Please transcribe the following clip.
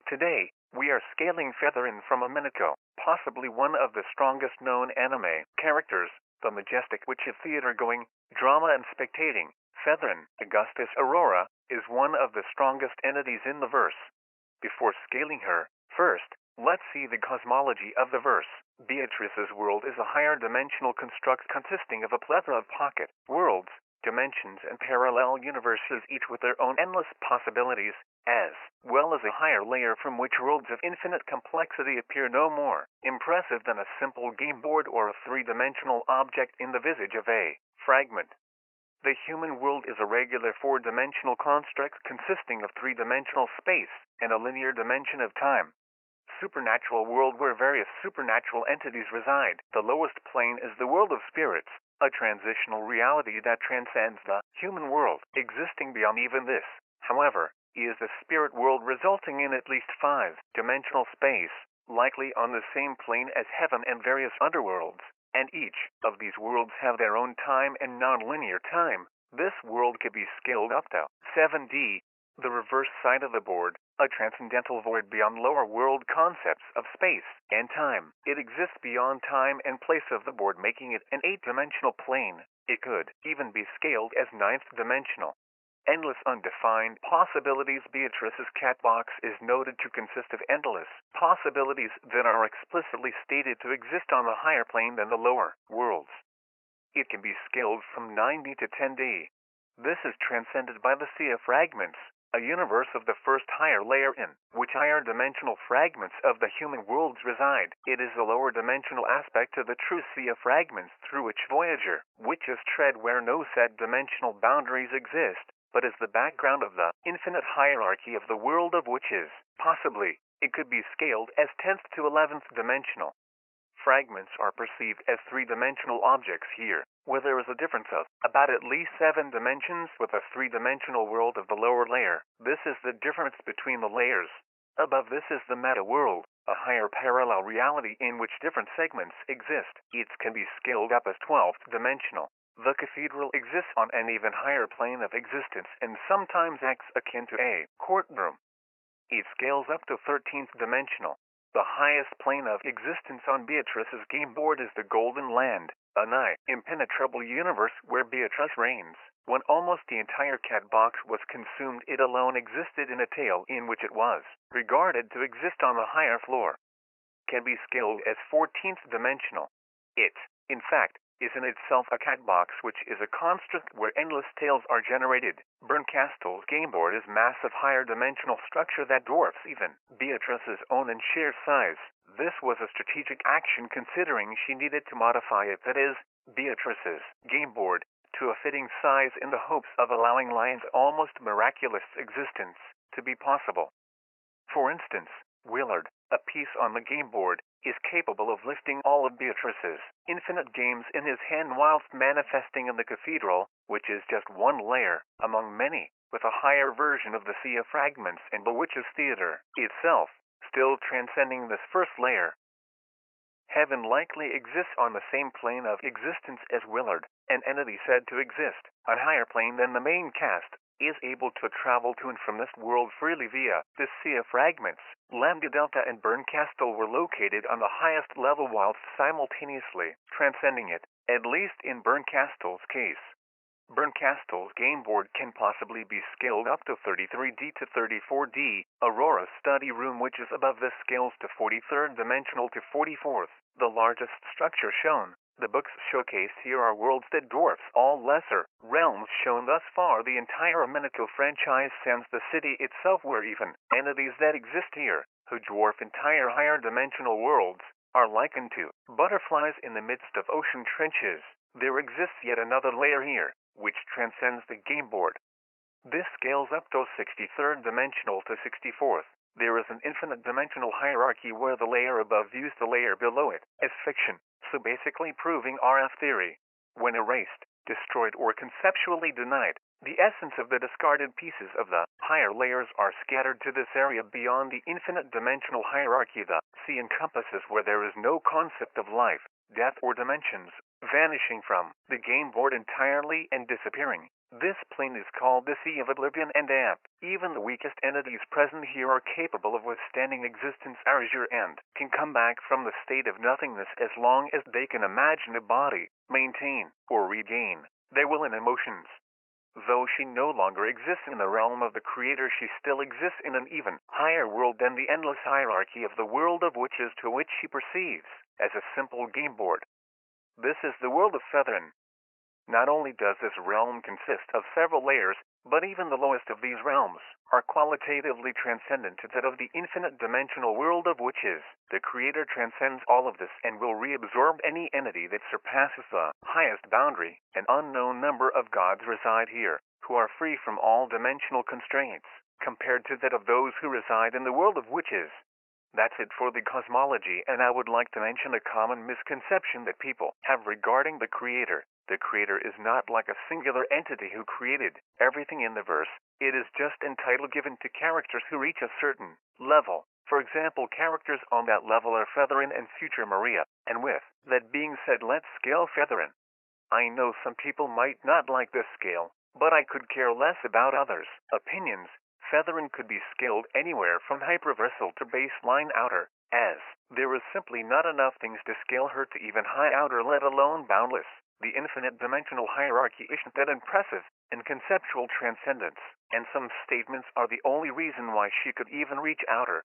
Today, we are scaling Featherine from Umineko, possibly one of the strongest known anime characters, the majestic witch of theater-going, drama and spectating. Featherine, Augustus Aurora, is one of the strongest entities in the verse. Before scaling her, first, let's see the cosmology of the verse. Beatrice's world is a higher dimensional construct consisting of a plethora of pocket worlds, dimensions and parallel universes, each with their own endless possibilities, as well as a higher layer from which worlds of infinite complexity appear, no more impressive than a simple game board or a three-dimensional object in the visage of a fragment. The human world is a regular four-dimensional construct consisting of three-dimensional space and a linear dimension of time. Supernatural world where various supernatural entities reside. The lowest plane is the world of spirits, a transitional reality that transcends the human world, existing beyond even this. However, is the spirit world, resulting in at least five-dimensional space, likely on the same plane as heaven and various underworlds, and each of these worlds have their own time and non-linear time. This world could be scaled up to 7D, the reverse side of the board, a transcendental void beyond lower world concepts of space and time. It exists beyond time and place of the board, making it an 8-dimensional plane. It could even be scaled as 9th-dimensional. Endless undefined possibilities. Beatrice's cat box is noted to consist of endless possibilities that are explicitly stated to exist on a higher plane than the lower worlds. It can be scaled from 9D to 10D. This is transcended by the sea of fragments, a universe of the first higher layer in which higher dimensional fragments of the human worlds reside. It is a lower dimensional aspect to the true sea of fragments through which Voyager witches tread, where no set dimensional boundaries exist, but is the background of the infinite hierarchy of the world of witches. Possibly, it could be scaled as 10th to 11th dimensional. Fragments are perceived as three-dimensional objects here, where there is a difference of about at least 7 dimensions with a three-dimensional world of the lower layer. This is the difference between the layers. Above this is the meta world, a higher parallel reality in which different segments exist. It can be scaled up as 12th dimensional. The cathedral exists on an even higher plane of existence and sometimes acts akin to a courtroom. It scales up to 13th dimensional. The highest plane of existence on Beatrice's game board is the Golden Land, a nigh impenetrable universe where Beatrice reigns. When almost the entire cat box was consumed, it alone existed in a tale in which it was regarded to exist on a higher floor. Can be scaled as 14th dimensional. It, in fact, is in itself a cat box, which is a construct where endless tales are generated. Berncastle's game board is massive higher dimensional structure that dwarfs even Beatrice's own in sheer size. This was a strategic action, considering she needed to modify it, that is, Beatrice's game board, to a fitting size in the hopes of allowing Lion's almost miraculous existence to be possible. For instance, Willard, a piece on the game board, is capable of lifting all of Beatrice's infinite games in his hand whilst manifesting in the cathedral, which is just one layer among many, with a higher version of the sea of fragments and the witch's theater itself, still transcending this first layer. Heaven likely exists on the same plane of existence as Willard, an entity said to exist on a higher plane than the main cast, is able to travel to and from this world freely via this sea of fragments. Lambda Delta and Berncastle were located on the highest level whilst simultaneously transcending it, at least in Berncastle's case. Berncastle's game board can possibly be scaled up to 33D to 34D. Aurora's study room, which is above this, scales to 43rd dimensional to 44th, the largest structure shown. The books showcased here are worlds that dwarfs all lesser realms shown thus far. The entire Umineko franchise sans the city itself, where even entities that exist here, who dwarf entire higher dimensional worlds, are likened to butterflies in the midst of ocean trenches. There exists yet another layer here, which transcends the game board. This scales up to 63rd dimensional to 64th. There is an infinite dimensional hierarchy where the layer above views the layer below it as fiction, so basically proving RF theory. When erased, destroyed, or conceptually denied, the essence of the discarded pieces of the higher layers are scattered to this area beyond the infinite dimensional hierarchy the sea encompasses, where there is no concept of life, death, or dimensions, vanishing from the game board entirely and disappearing This plane is called the Sea of Oblivion and Amp. Even the weakest entities present here are capable of withstanding existence erasure and can come back from the state of nothingness as long as they can imagine a body, maintain, or regain their will and emotions. Though she no longer exists in the realm of the Creator, she still exists in an even higher world than the endless hierarchy of the world of witches to which she perceives as a simple game board. This is the world of Featherine. Not only does this realm consist of several layers, but even the lowest of these realms are qualitatively transcendent to that of the infinite dimensional world of witches. The Creator transcends all of this and will reabsorb any entity that surpasses the highest boundary. An unknown number of gods reside here, who are free from all dimensional constraints, compared to that of those who reside in the world of witches. That's it for the cosmology, and I would like to mention a common misconception that people have regarding the Creator. The Creator is not like a singular entity who created everything in the verse. It is just a title given to characters who reach a certain level. For example, characters on that level are Featherine and future Maria. And with that being said, let's scale Featherine. I know some people might not like this scale, but I could care less about others' opinions. Featherine could be scaled anywhere from hyperversal to baseline outer, as there is simply not enough things to scale her to even high outer, let alone boundless. The infinite dimensional hierarchy isn't that impressive in conceptual transcendence, and some statements are the only reason why she could even reach outer.